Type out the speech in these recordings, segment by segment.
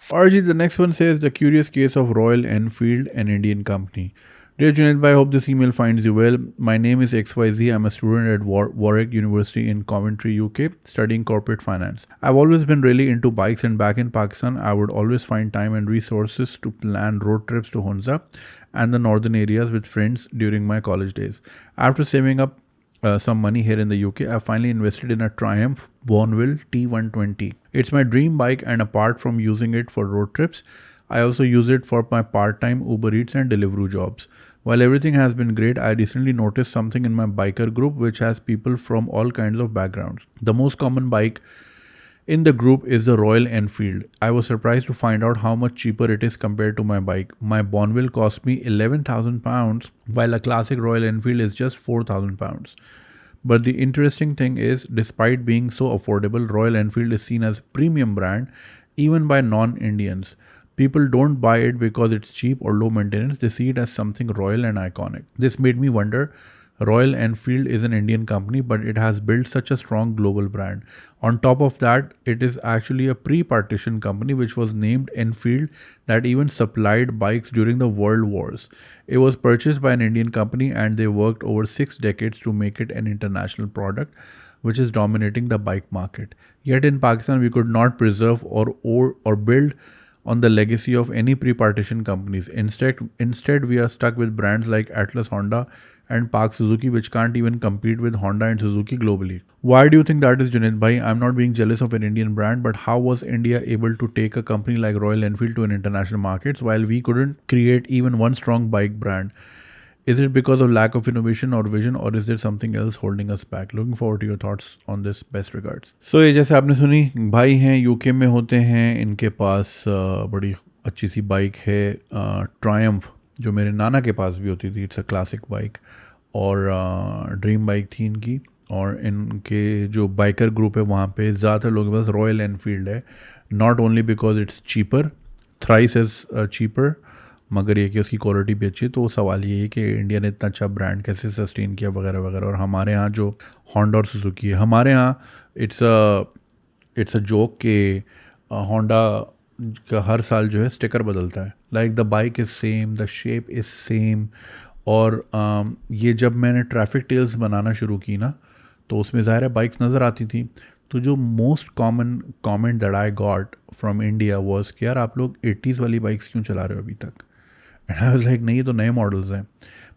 RG, the next one says the curious case of Royal Enfield, an Indian company. Dear Junaid bhai, I hope this email finds you well. My name is XYZ. I'm a student at Warwick University in Coventry, UK, studying corporate finance. I've always been really into bikes, and back in Pakistan, I would always find time and resources to plan road trips to Hunza and the northern areas with friends during my college days. After saving up some money here in the UK, I finally invested in a Triumph Bonneville T120. It's my dream bike, and apart from using it for road trips, I also use it for my part-time Uber Eats and Deliveroo jobs. While everything has been great, I recently noticed something in my biker group which has people from all kinds of backgrounds. The most common bike in the group is the Royal Enfield. I was surprised to find out how much cheaper it is compared to my bike. My Bonneville cost me £11,000 while a classic Royal Enfield is just £4,000. But the interesting thing is, despite being so affordable, Royal Enfield is seen as premium brand even by non-Indians. People don't buy it because it's cheap or low maintenance, they see it as something royal and iconic. This made me wonder, Royal Enfield is an Indian company, but it has built such a strong global brand. On top of that, it is actually a pre-partition company which was named Enfield that even supplied bikes during the World Wars. It was purchased by an Indian company and they worked over 6 decades to make it an international product which is dominating the bike market. Yet in Pakistan, we could not preserve or build on the legacy of any pre-partition companies. Instead, we are stuck with brands like Atlas Honda and Park Suzuki, which can't even compete with Honda and Suzuki globally. Why do you think that is, Junaid bhai? I'm not being jealous of an Indian brand, but how was India able to take a company like Royal Enfield to an international markets while we couldn't create even one strong bike brand? Is it because of lack of innovation or vision, or is there something else holding us back? Looking forward to your thoughts on this. Best regards. So ये जैसे आपने सुनी, भाई हैं UK में होते हैं, इनके पास बड़ी अच्छी सी बाइक है ट्रायम्फ, जो मेरे नाना के पास भी होती थी. इट्स अ क्लासिक बाइक और ड्रीम बाइक थी इनकी. और इनके जो बाइकर ग्रुप है वहाँ पे ज़्यादातर लोगों के पास रॉयल एनफील्ड है. Not only because it's cheaper, thrice is cheaper, मगर ये कि उसकी क्वालिटी भी अच्छी है. तो सवाल ये है कि इंडिया ने इतना अच्छा ब्रांड कैसे सस्टेन किया वगैरह वगैरह. और हमारे यहाँ जो होंडा और सुजुकी है, हमारे यहाँ इट्स अ जोक कि होंडा का हर साल जो है स्टिकर बदलता है. Like the bike is same, the shape is same. और ये जब मैंने ट्रैफिक टेल्स बनाना शुरू की ना, तो उसमें ज़ाहिर है बाइक्स नज़र आती थी. तो जो most common comment that I got from India was कि यार आप लोग 80s वाली बाइक्स क्यों चला रहे हो अभी तक. एंड आई वाज लाइक नहीं, ये तो नए मॉडल्स हैं,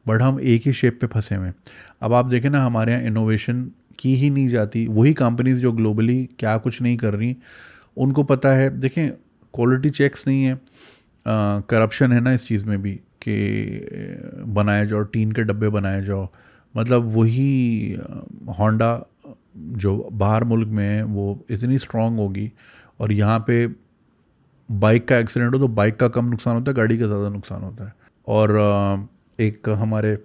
बट हम एक ही शेप पे फंसे हुए हैं. अब आप देखें ना, हमारे यहाँ इनोवेशन की ही नहीं जाती. वही कंपनीज जो ग्लोबली क्या कुछ नहीं कर रही, उनको पता है. देखें, क्वालिटी चेक्स नहीं है, करप्शन है ना इस चीज़ में भी कि बनाया जाओ, टीन के डब्बे बनाए जाओ. मतलब वही होंडा जो बाहर मुल्क में है वो इतनी स्ट्रांग होगी, और यहाँ पे बाइक का एक्सीडेंट हो तो बाइक का कम नुकसान होता है, गाड़ी का ज़्यादा नुकसान होता है. और एक हमारे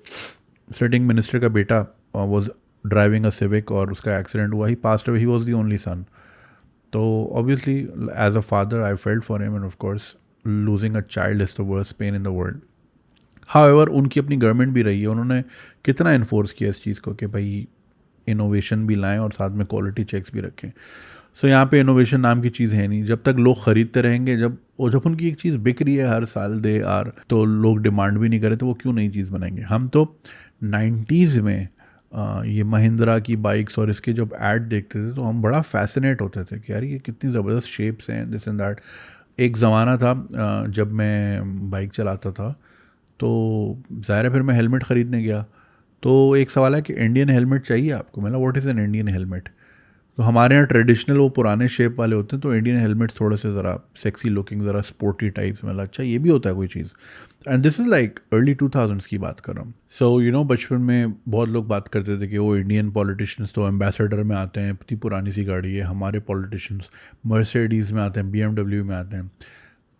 सिटिंग मिनिस्टर का बेटा वाज ड्राइविंग अ सिविक और उसका एक्सीडेंट हुआ. He passed away, he was the only son. तो obviously as a father I felt for him, and of course losing a child is the worst pain in the world. However उनकी अपनी government भी रही है, उन्होंने कितना enforce किया इस चीज़ को कि भाई इनोवेशन भी लाएं और साथ में क्वालिटी चेक्स भी रखें. सो यहाँ पे इनोवेशन नाम की चीज़ है नहीं. जब तक लोग ख़रीदते रहेंगे, जब उनकी एक चीज़ बिक रही है हर साल दे आर, तो लोग डिमांड भी नहीं करे, तो वो क्यों नई चीज़ बनाएंगे. हम तो 90s में ये महिंद्रा की बाइक्स और इसके जब ऐड देखते थे तो हम बड़ा फैसिनेट होते थे कि यार ये कितनी ज़बरदस्त शेप्स हैं, दिस एंड दैट. एक ज़माना था जब मैं बाइक चलाता था, तो ज़ाहिर है फिर मैं हेलमेट ख़रीदने गया. तो एक सवाल है कि इंडियन हेलमेट चाहिए आपको. मतलब what is an Indian helmet. तो हमारे यहाँ ट्रेडिशनल वो पुराने शेप वाले होते हैं, तो इंडियन हेलमेट्स थोड़े से ज़रा सेक्सी लुकिंग, ज़रा स्पोर्टी टाइप्स. मतलब अच्छा ये भी होता है कोई चीज़. And this is like early 2000s की बात कर रहा हूँ. सो यू नो, बचपन में बहुत लोग बात करते थे कि वो इंडियन पॉलिटिशियंस तो एम्बेसडर में आते हैं, इतनी पुरानी सी गाड़ी है. हमारे पॉलिटिशियंस मर्सिडीज़ में आते हैं, BMW में आते हैं.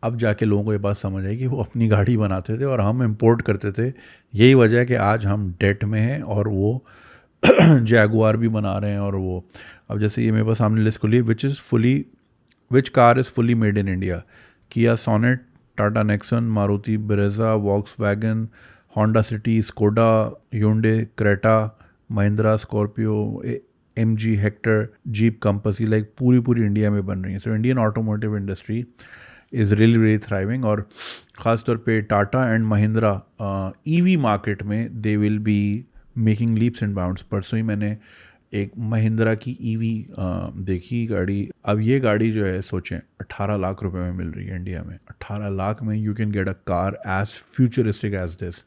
अब जाके लोगों को ये बात समझ आई कि वो अपनी गाड़ी बनाते थे और हम इंपोर्ट करते थे. यही वजह है कि आज हम डेट में हैं और वो जैगुआर भी बना रहे हैं. और वो अब जैसे ये मेरे पास सामने लिस्ट खुली है, which car is fully made in India. Kia Sonet, Tata Nexon, Maruti Brezza, Volkswagen, Honda City, Skoda, Hyundai Creta, Mahindra Scorpio, MG Hector, Jeep Compass. Like पूरी इंडिया में बन रही है. So Indian automotive industry is really really thriving, और ख़ास तौर पे Tata and Mahindra EV market में they will be making leaps and bounds. परसों ही मैंने एक महिंद्रा की ईवी देखी गाड़ी। अब ये गाड़ी जो है सोचें 18 लाख रुपए में मिल रही है इंडिया में। 18 लाख में you can get a car as futuristic as this.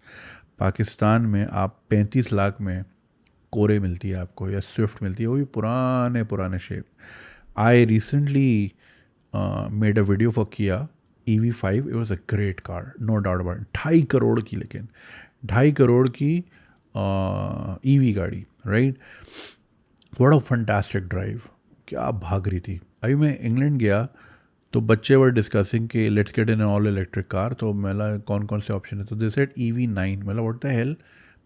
Pakistan में आप 35 लाख में कोरे मिलती है आपको, या स्विफ्ट मिलती है, वो भी पुराने पुराने shape. I recently made a video for किया EV5। It was a great car, no doubt about. 2.5 crore की, लेकिन 2.5 करोड़ की ईवी गाड़ी, right. What a fantastic drive, क्या भाग रही थी। अभी मैं इंग्लैंड गया तो बच्चे वर डिस्कसिंग कि let's get in all electric car, तो मैंने कौन कौन से ऑप्शन है, तो दे सेड EV9। मतलब व्हाट द हेल,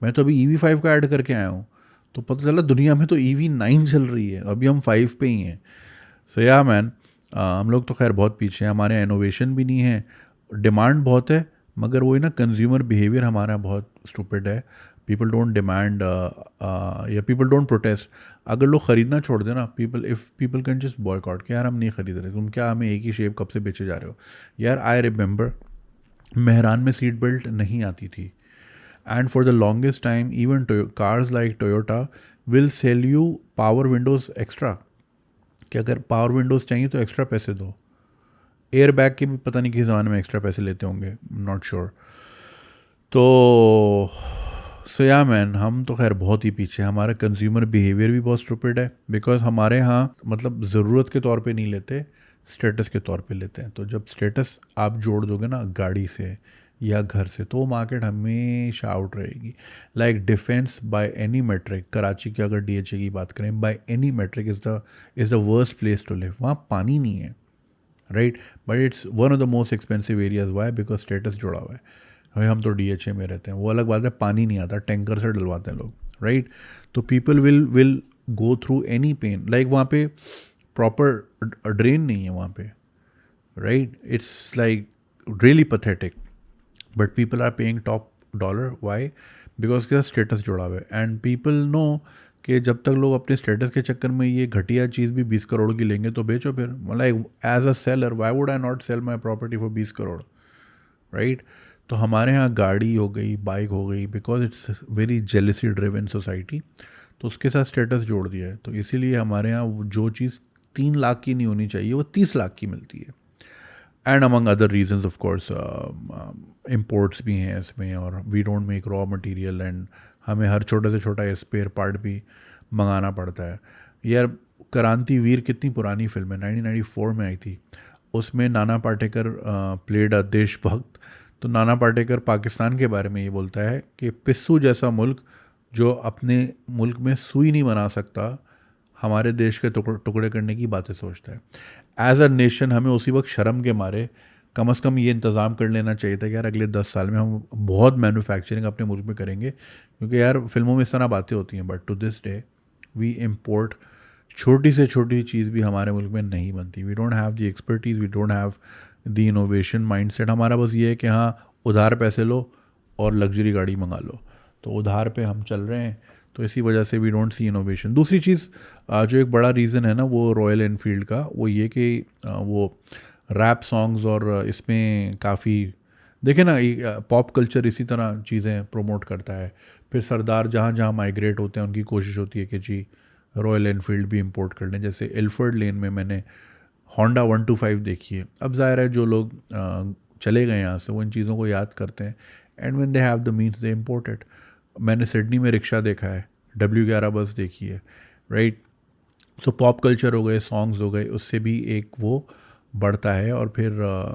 मैं तो अभी EV5 का ऐड करके आया हूँ, तो पता चला दुनिया में तो EV9 चल रही है, अभी हम 5 पे ही हैं। सो या मैन, हम लोग तो खैर बहुत पीछे हैं, हमारे यहाँ इनोवेशन भी नहीं है, डिमांड बहुत है, मगर वही ना, कंज्यूमर बिहेवियर हमारा बहुत स्टूपिड है। पीपल डोंट डिमांड या पीपल डोंट प्रोटेस्ट। अगर लोग ख़रीदना छोड़ देना, पीपल कैन जस्ट बॉयकॉट कि यार हम नहीं ख़रीद रहे, तुम क्या हमें एक ही शेप कब से बेचे जा रहे हो। यार आई रिमेंबर मेहरान में सीट बेल्ट नहीं आती थी, and for the longest time even cars like Toyota will sell you power windows extra, कि अगर पावर विंडोज़ चाहिए तो एक्स्ट्रा पैसे दो। एयर बैग के भी पता नहीं किस ज़माने में एक्स्ट्रा पैसे लेते होंगे, नॉट श्योर। तो सो या मैन, हम तो खैर बहुत ही पीछे हैं, हमारा कंज्यूमर बिहेवियर भी बहुत स्टूपिड है, बिकॉज हमारे यहाँ मतलब ज़रूरत के तौर पे नहीं लेते, स्टेटस के तौर पे लेते हैं। तो जब स्टेटस आप जोड़ दोगे ना गाड़ी से या घर से, तो वो मार्केट हमेशा आउट रहेगी। Like defence by any metric, Karachi की अगर DHA की बात करें, by any metric is the worst place to live. वहाँ पानी नहीं है, right, but it's one of the most expensive areas. Why? Because status जुड़ा हुआ है। भाई हम तो DHA में रहते हैं, वो अलग बात है, पानी नहीं आता, टैंकर से डलवाते हैं लोग, राइट। तो people will go through any pain. Like वहाँ पे प्रॉपर ड्रेन नहीं है वहाँ पे, right. It's like really pathetic, but people are paying top dollar. Why? Because के स्टेटस जुड़ा हुआ है, एंड पीपल नो कि जब तक लोग अपने स्टेटस के चक्कर में ये घटिया चीज़ भी 20 करोड़ की लेंगे तो बेचो फिर। मतलब as a seller why would I not sell my property for 20 crore, right. तो हमारे यहाँ गाड़ी हो गई, बाइक हो गई, because it's very jealousy driven society, तो उसके साथ स्टेटस जोड़ दिया है। तो इसीलिए हमारे यहाँ जो चीज़ 3 लाख की नहीं होनी चाहिए वो 30 लाख की मिलती है। And among other reasons of course imports भी हैं इसमें, और we don't make raw material, and हमें हर छोटे से छोटा स्पेयर पार्ट भी मंगाना पड़ता है। यार क्रांति वीर कितनी पुरानी फिल्म है, 1994 में आई थी। उसमें नाना पाटेकर प्लेड अ देशभक्त। तो नाना पाटेकर पाकिस्तान के बारे में ये बोलता है कि पिस्सू जैसा मुल्क जो अपने मुल्क में सुई नहीं बना सकता, हमारे देश के टुकड़े करने की बातें सोचता है। एज अ नेशन हमें उसी वक्त शर्म के मारे कम से कम ये इंतज़ाम कर लेना चाहिए था कि यार अगले 10 साल में हम बहुत मैन्युफैक्चरिंग अपने मुल्क में करेंगे, क्योंकि यार फिल्मों में इस तरह बातें होती हैं, but to this day we import. छोटी से छोटी चीज़ भी हमारे मुल्क में नहीं बनती। We don't have the expertise, we don't have the innovation mindset. हमारा बस ये है कि हाँ उधार पैसे लो और लग्जरी गाड़ी मंगा लो, तो उधार पे हम चल रहे हैं। तो इसी वजह से वी डोंट सी इनोवेशन। दूसरी चीज़ जो एक बड़ा रीज़न है ना वो रॉयल एनफील्ड का, वो ये कि वो रैप सॉन्ग्स और इसमें काफ़ी देखें ना, पॉप कल्चर इसी तरह चीज़ें प्रमोट करता है। फिर सरदार जहाँ जहाँ माइग्रेट होते हैं उनकी कोशिश होती है कि जी रॉयल एनफील्ड भी इंपोर्ट कर लें। जैसे एल्फर्ड लेन में मैंने होंडा 125 देखी है। अब ज़ाहिर है जो लोग चले गए यहाँ से वो इन चीज़ों को याद करते हैं, and when they have the means they import it. मैंने सिडनी में रिक्शा देखा है, W11 बस देखी है, राइट। सो पॉप कल्चर हो गए, सॉन्ग्स हो गए, उससे भी एक वो बढ़ता है। और फिर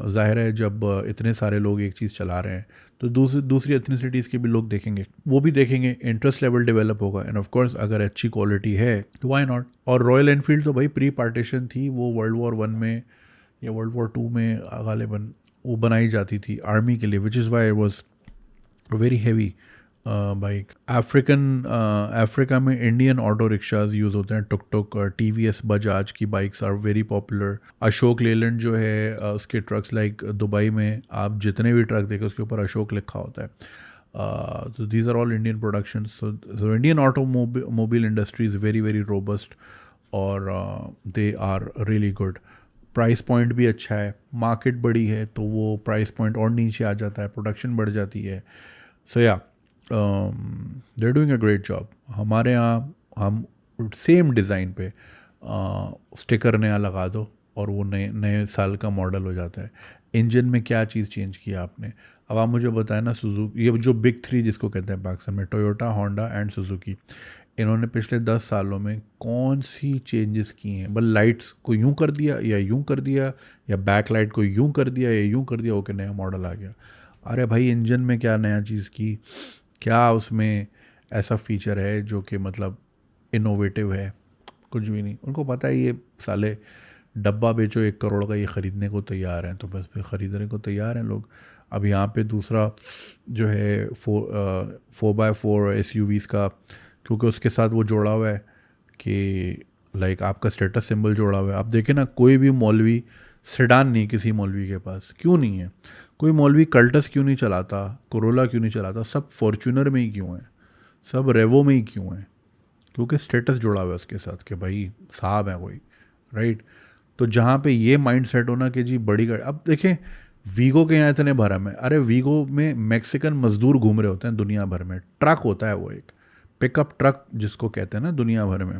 ज़ाहिर है जब इतने सारे लोग एक चीज़ चला रहे हैं तो दूसरी एथनिसिटीज़ के भी लोग देखेंगे, वो भी देखेंगे, इंटरेस्ट लेवल डेवलप होगा, एंड ऑफ कोर्स अगर अच्छी क्वालिटी है तो व्हाई नॉट। और रॉयल एनफील्ड तो भाई प्री पार्टीशन थी, वो World War I में या World War II में गालिबन वो बनाई जाती थी आर्मी के लिए, which is why it was very heavy bike. Africa में इंडियन ऑटो रिक्शाज यूज़ होते हैं, टुक टुक। TVS बजाज की bikes are very popular. Ashok Leyland जो है उसके ट्रक्स, लाइक दुबई में आप जितने भी ट्रक देखें उसके ऊपर अशोक लिखा होता है। तो these are all Indian production. So Indian automobile industry is very very robust, और they are really good. Price point भी अच्छा है, मार्केट बड़ी है तो वो प्राइस पॉइंट और नीचे आ जाता है, प्रोडक्शन बढ़ जाती है. So yeah they are doing a great job. हमारे यहाँ हम सेम डिज़ाइन पे स्टिकर नया लगा दो और वो नए नए साल का मॉडल हो जाता है. इंजन में क्या चीज़ चेंज किया आपने? अब आप मुझे बताएं ना, सुजुकी, ये जो बिग थ्री जिसको कहते हैं पाकिस्तान में, टोयोटा, होंडा एंड सुजुकी, इन्होंने पिछले 10 सालों में कौन सी चेंजेस की हैं? बस लाइट्स को यूं कर दिया या यूं कर दिया, या बैक लाइट को यूं कर दिया या यूं कर दिया, ओके नया मॉडल आ गया. अरे भाई इंजन में क्या नया चीज़ की? क्या उसमें ऐसा फीचर है जो कि मतलब इनोवेटिव है? कुछ भी नहीं. उनको पता है ये साले डब्बा बेचो 1 करोड़ का, ये ख़रीदने को तैयार हैं, तो बस फिर ख़रीदने को तैयार हैं लोग. अब यहाँ पे दूसरा जो है 4x4 SUVs का, क्योंकि उसके साथ वो जोड़ा हुआ है कि लाइक आपका स्टेटस सिंबल जोड़ा हुआ है. आप देखें ना, कोई भी मौलवी सेडान नहीं किसी मौलवी के पास, क्यों नहीं है? कोई मौलवी कल्टस क्यों नहीं चलाता, कोरोला क्यों नहीं चलाता? सब फॉर्च्यूनर में ही क्यों है? सब रेवो में ही क्यों है? क्योंकि स्टेटस जुड़ा हुआ है उसके साथ कि भाई साहब है कोई, राइट. तो जहाँ पे ये माइंड सेट होना कि जी बड़ी गाड़ी, अब देखें वीगो के यहाँ इतने भरम है. अरे वीगो में मैक्सिकन मजदूर घूम रहे होते हैं दुनिया भर में. ट्रक होता है वो, एक पिकअप ट्रक जिसको कहते हैं ना दुनिया भर में,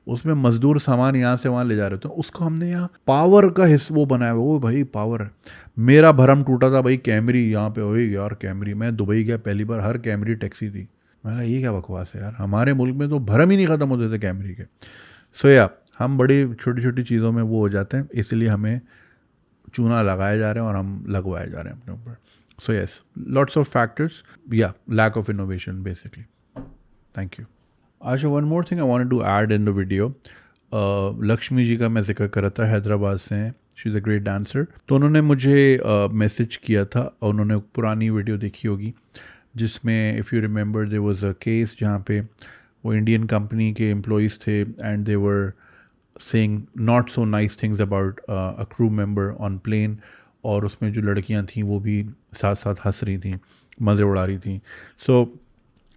उसमें मजदूर सामान यहाँ से वहाँ ले जा रहे होते हैं. उसको हमने यहाँ पावर का हिस्सा वो बनाया हुआ. वो भाई पावर. मेरा भरम टूटा था भाई कैमरी यहाँ पे हो यार. कैमरी, मैं दुबई गया पहली बार, हर कैमरी टैक्सी थी. मैंने ये क्या बकवास है यार, हमारे मुल्क में तो भरम ही नहीं ख़त्म होते थे कैमरी के. सो या हम बड़ी छोटी छोटी चीज़ों में वो हो जाते हैं, इसलिए हमें चूना लगाया जा रहे हैं और हम लगवाए जा रहे हैं अपने ऊपर. So yes, lots of factors, या lack of innovation basically. Thank you. अच्छा, one more thing I wanted to add in the video. Lakshmi ji का मैं जिक्र कर रहा था, हैदराबाद से हैं. She is a great dancer. तो उन्होंने मुझे मैसेज किया था और उन्होंने पुरानी वीडियो देखी होगी जिसमें if you remember there was a case जहाँ पे वो इंडियन कंपनी के एम्प्लॉयज़ थे and they were saying not so nice things about a crew member on plane. और उसमें जो लड़कियां थीं वो भी साथ साथ हंस रही थीं, मज़े उड़ा रही थीं. सो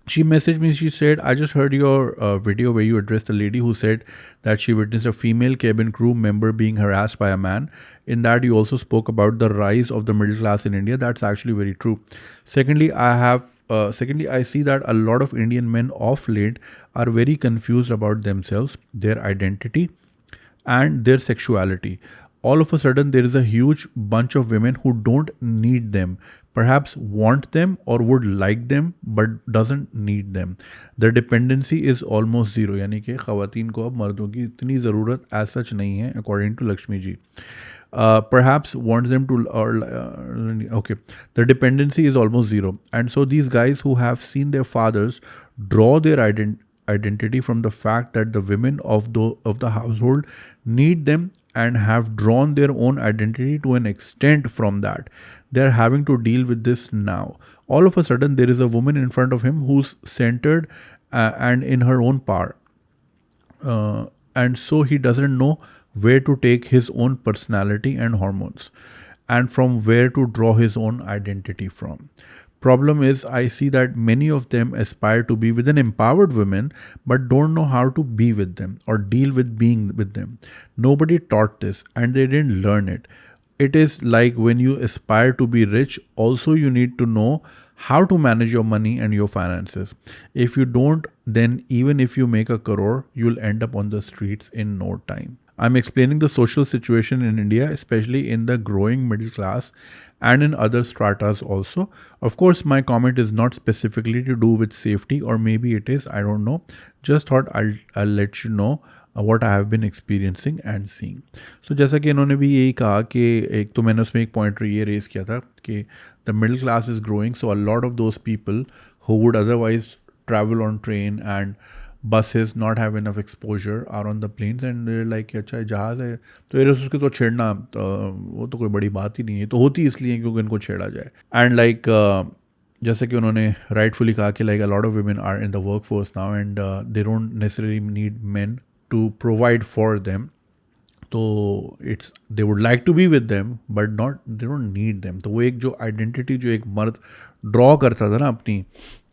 she messaged me. She said, I just heard your video where you addressed a lady who said that she witnessed a female cabin crew member being harassed by a man. In that, you also spoke about the rise of the middle class in India. That's actually very true. Secondly, I see that a lot of Indian men of late are very confused about themselves, their identity, and their sexuality. All of a sudden, there is a huge bunch of women who don't need them, perhaps want them or would like them, but doesn't need them. The dependency is almost zero. यानी कि ख़वातीन को अब मर्दों की इतनी ज़रूरत as such नहीं है, according to Lakshmi ji. Perhaps wants them to, okay, the dependency is almost zero. And so these guys who have seen their fathers draw their identity from the fact that the women of the household need them and have drawn their own identity to an extent from that. They are having to deal with this now. All of a sudden, there is a woman in front of him who's centered and in her own power. And so he doesn't know where to take his own personality and hormones and from where to draw his own identity from. Problem is, I see that many of them aspire to be with an empowered woman but don't know how to be with them or deal with being with them. Nobody taught this and they didn't learn it. It is like when you aspire to be rich, also you need to know how to manage your money and your finances. If you don't, then even if you make a crore, you'll end up on the streets in no time. I'm explaining the social situation in India, especially in the growing middle class and in other stratas also. Of course, my comment is not specifically to do with safety, or maybe it is, I don't know. Just thought I'll let you know what I have been experiencing and seeing. So जैसा कि इन्होंने भी यही कहा कि एक तो मैंने उसमें एक पॉइंट ये रेस किया था कि the middle class is growing, so a lot of those people who would otherwise travel on train and buses not have enough exposure are on the planes and they're like अच्छा जहाज़ है तो air hostess को तो छेड़ना वो तो कोई बड़ी बात ही नहीं है. तो होती इसलिए क्योंकि इनको छेड़ा जाए. एंड लाइक जैसे कि उन्होंने राइटफुली कहा कि like a lot of women are in the work force now and they don't necessarily need men to provide for them. तो it's they would like to be with them but not they don't need them. तो वो एक जो identity जो एक मर्द draw करता था ना अपनी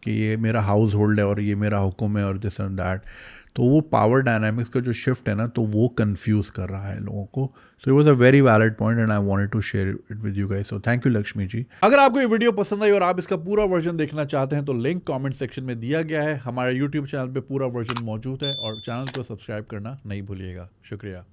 कि ये मेरा हाउस होल्ड है और ये मेरा हुक्म है और दिस एंड दैट, तो वो पावर डायनामिक्स का जो शिफ्ट है ना, तो वो कंफ्यूज कर रहा है लोगों को So it was a very valid point and I wanted to share it with you guys. So thank you Lakshmi ji. अगर आपको ये वीडियो पसंद आई और आप इसका पूरा वर्जन देखना चाहते हैं तो लिंक कमेंट सेक्शन में दिया गया है. हमारे YouTube चैनल पे पूरा वर्जन मौजूद है और चैनल को सब्सक्राइब करना नहीं भूलिएगा. शुक्रिया.